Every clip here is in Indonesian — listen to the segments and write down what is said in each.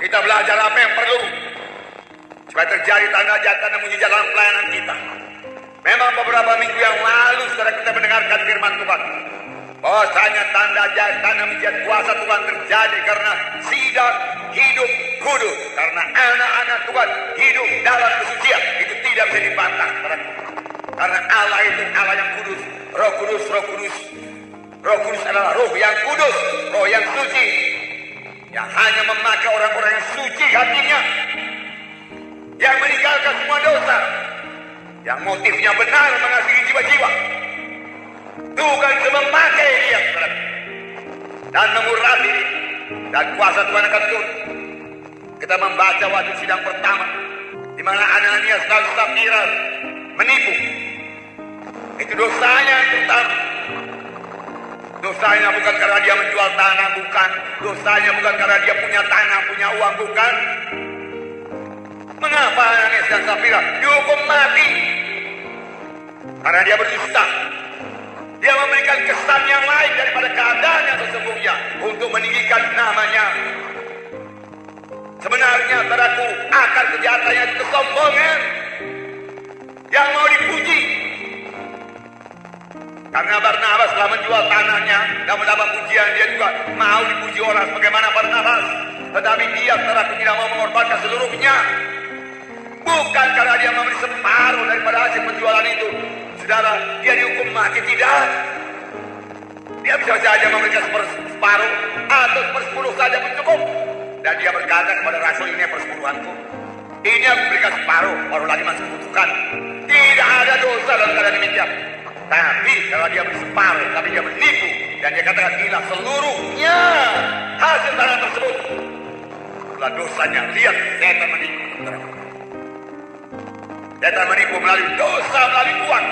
Kita belajar apa yang perlu supaya terjadi tanda mujizat dalam pelayanan kita. Memang beberapa minggu yang lalu setelah kita mendengarkan firman Tuhan, bahwasanya tanda mujizat kuasa Tuhan terjadi karena sidang hidup kudus, karena anak-anak Tuhan hidup dalam kesucian. Itu tidak bisa dibantah, karena Allah itu Allah yang kudus. Roh kudus, Roh kudus, Roh kudus adalah Roh yang kudus, Roh yang suci, yang hanya memakai orang-orang yang suci hatinya, yang meninggalkan semua dosa, yang motifnya benar mengasihi jiwa-jiwa. Tuhan memakai dia dan mengurapi, dan kuasa Tuhan akan turun. Kita membaca waktu sidang pertama, di mana Ananias dan Safira menipu. Itu dosanya yang pertama. Dosanya bukan karena dia menjual tanah, bukan. Dosanya bukan karena dia punya tanah, punya uang, bukan. Mengapa Ananias dan Safira dihukum mati? Karena dia berdusta. Dia memberikan kesan yang lain daripada keadaan yang sesungguhnya untuk meninggikan namanya. Sebenarnya saudaraku, akar kejahatannya itu kesombongan yang mau dipuji. Karena Barnabas telah menjual tanahnya dan mendapat pujian, dia juga mau dipuji orang sebagaimana Barnabas. Tetapi dia saudaraku tidak mau mengorbankan seluruhnya. Bukan karena dia memberi separuh daripada hasil penjualan itu, saudara, dia dihukum mati, tidak. Dia bisa saja memberikan separuh atau sepersepuluh saja pun cukup. Dan dia berkata kepada rasul, ini persepuluhanku, ini aku berikan separuh, baru lagi masih membutuhkan. Tidak ada dosa dalam keadaan demikian. Tapi kalau dia beri separuh, tapi dia menipu, dan dia katakan inilah seluruhnya hasil tanah tersebut, itulah dosanya. Lihat, setan menipu. Setan menipu melalui dosa, melalui uang.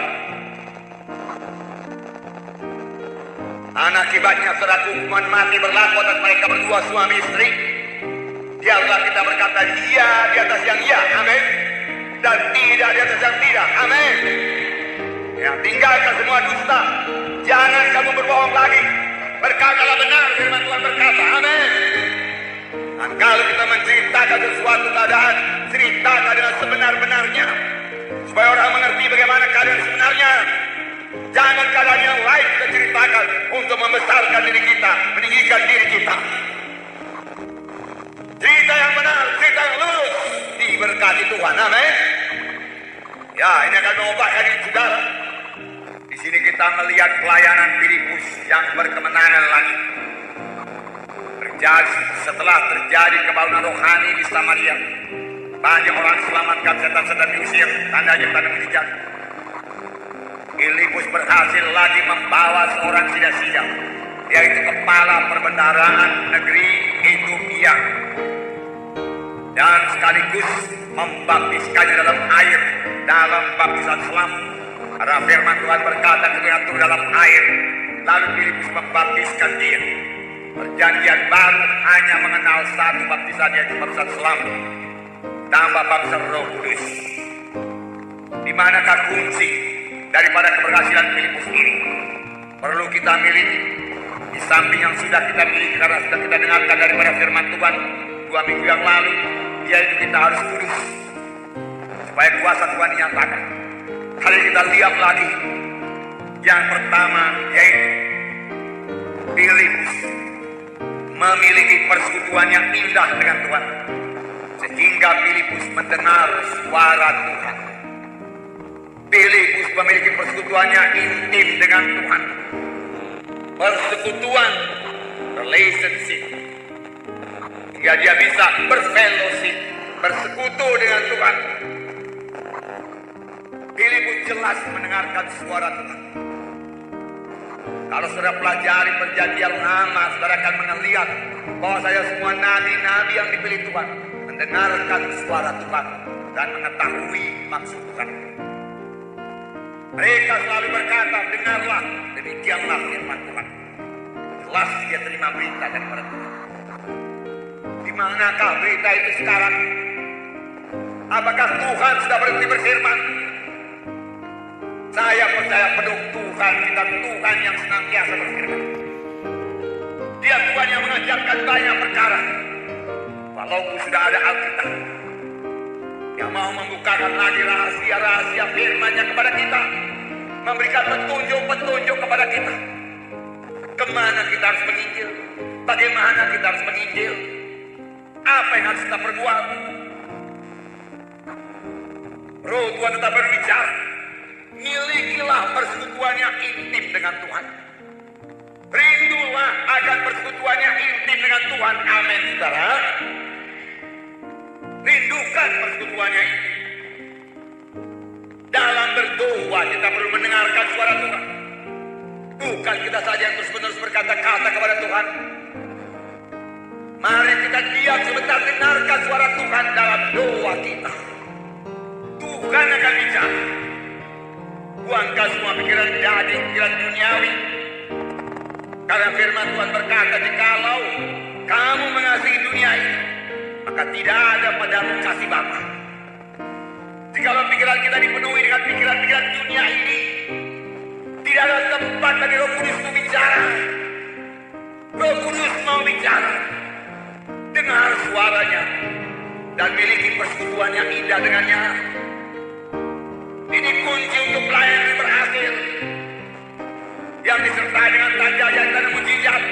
Akibatnya saudara, hukuman mati berlaku atas mereka berdua suami istri. Biarlah kita berkata iya di atas yang iya, amin, dan tidak di atas yang tidak, amin. Ya, tinggalkan semua dusta. Jangan kamu berbohong lagi. Berkatalah benar firman Tuhan berkata, amin. Dan kalau kita menceritakan sesuatu keadaan, ceritakan dengan sebenar-benarnya, supaya orang mengerti bagaimana keadaan sebenarnya. Jangan keadaan yang lain kita ceritakan untuk membesarkan diri kita, meninggikan diri kita. Cerita yang benar, cerita yang lurus, diberkati Tuhan, amin. Ya, ini akan mengubahkan diri saudara. Di sini kita melihat pelayanan Filipus yang berkemenangan lagi. Setelah terjadi kebangunan rohani di Samaria, banyak orang selamatkan, setan-setan diusir, tanda mujizat. Filipus berhasil lagi membawa seorang sida-sida, yaitu kepala perbendaharaan negeri Ethiopia, dan sekaligus membaptiskannya dalam air, dalam baptisan selam. Karena firman Tuhan berkata ketika turun dalam air, lalu Filipus membaptiskan dia. Perjanjian baru hanya mengenal satu baptisan, yaitu baptisan selam tambah baptisan Roh Kudus. Di manakah kunci daripada keberhasilan Filipus ini? Perlu kita miliki. Di samping yang sudah kita miliki karena sudah kita dengarkan daripada firman Tuhan 2 minggu yang lalu, yaitu kita harus kudus supaya kuasa Tuhan dinyatakan. Kali kita lihat lagi yang pertama, yaitu Filipus memiliki persekutuan yang indah dengan Tuhan, sehingga Filipus mendengar suara Tuhan. Filipus memiliki persekutuan yang intim dengan Tuhan. Persekutuan, relationship, hingga dia bisa berfellowship, bersekutu dengan Tuhan. Filipus jelas mendengarkan suara Tuhan. Kalau saudara pelajari perjanjian lama, saudara akan melihat bahwa saya semua nabi-nabi yang dipilih Tuhan mendengarkan suara Tuhan dan mengetahui maksud Tuhan. Mereka selalu berkata, dengarlah, demikianlah firman Tuhan. Jelas dia terima berita daripada Tuhan. Di manakah berita itu sekarang? Apakah Tuhan sudah berhenti berfirman? Saya percaya penuh Tuhan kita, Tuhan yang senantiasa berfirman. Dia Tuhan yang mengajarkan banyak perkara. Walaupun sudah ada Alkitab yang mau membukakan lagi rahasia-rahasia firman-Nya kepada kita, memberikan petunjuk-petunjuk kepada kita, kemana kita harus menginjil, bagaimana kita harus menginjil, apa yang harus kita perbuat. Roh Tuhan tetap berbicara, milikilah persekutuan yang intim dengan Tuhan. Rindulah akan persekutuan yang intim dengan Tuhan. Amin, saudara. Rindukan persekutuannya ini. Dalam berdoa kita perlu mendengarkan suara Tuhan. Bukan kita saja yang terus-menerus berkata-kata kepada Tuhan. Mari kita diam sebentar, dengarkan suara Tuhan dalam doa kita. Tuhan akan bicara. Buangkan semua pikiran daging, pikiran duniawi. Karena firman Tuhan berkata, jikalau kamu mengasihi dunia ini, maka tidak ada padamu kasih Bapa. Jikalau pikiran kita dipenuhi dengan pikiran-pikiran dunia ini, tidak ada tempat bagi Roh Kudus untuk bicara. Roh Kudus mau bicara. Dengar suaranya dan miliki persekutuan yang indah dengannya. Ini kunci untuk pelayanan yang berhasil, yang disertai dengan tanda dan mujizat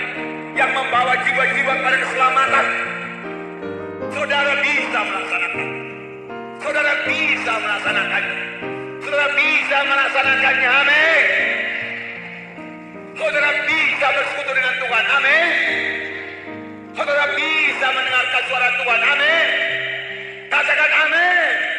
yang membawa jiwa-jiwa pada keselamatan. Saudara bisa melaksanakan. Saudara bisa melaksanakannya. Saudara bisa melaksanakannya. Amin. Saudara bisa bersekutu dengan Tuhan. Amin. Saudara bisa mendengarkan suara Tuhan. Amin. Katakan amin.